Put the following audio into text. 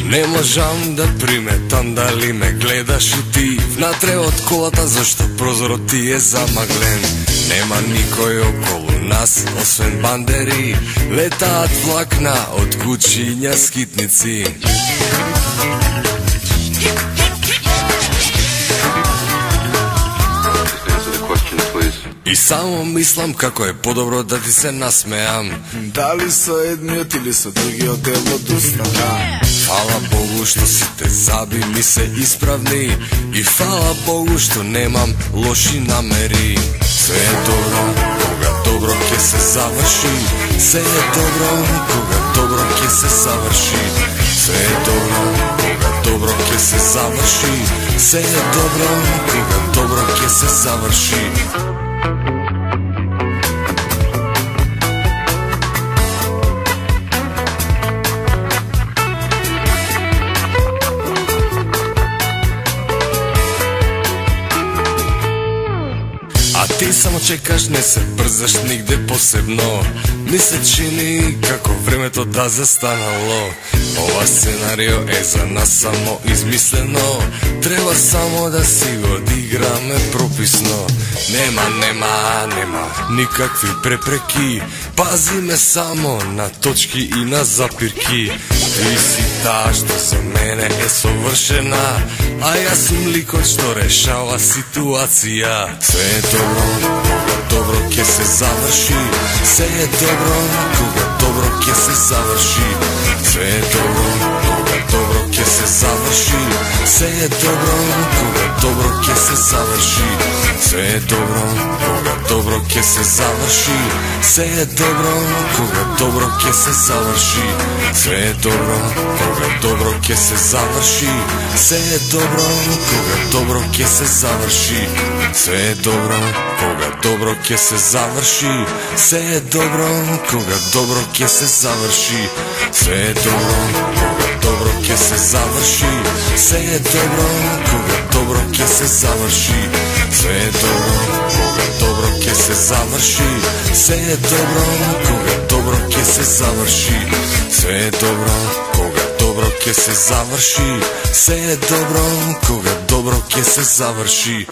Не можам да приметам дали ме гледаш и ти внатре од колата, зашто прозорот ти е замаглен. Нема никој околу нас, освен бандери, летаат влакна од кучиња скитници. И само мислам како е подобро да ти се насмеам. Дали со едниот или со другиот делот устана. Фала Богу што сите заби ми се исправни, и фала Богу што немам лоши намери. Се е добро кога добро ќе се заврши. Се е добро кога добро ќе се заврши. Се е добро кога добро ќе се заврши. Се е добро кога добро ќе се заврши. А ти само чекаш, не се брзаш нигде посебно. Ми се чини како времето да застанало. Ова сценарио е за нас само измислено. Треба само да си го одиграме прописно. Нема никакви препреки. Пазиме само на точки и на запирки. Ти си таа што за мене е совршена, а јас сум ликот што решава ситуација. Се е добро кога добро ќе се заврши. Се е добро кога добро ќе се заврши. Се е добро кога добро ќе се заврши. Се е добро кога добро ќе се заврши. Се е добро кога добро ќе се заврши. Се е добро кога добро ќе се заврши. Се е добро кога добро ќе се заврши. Се е добро кога добро ќе се заврши. Се е добро кога добро ќе се заврши. Се е добро кога добро ќе се заврши. Се е добро кога добро ќе се заврши. Се е добро кога добро ќе се заврши. Се е добро кога добро ќе се заврши. Се е добро кога добро ќе се заврши. Се е добро кога добро ќе се заврши. Се е добро кога добро ќе се заврши.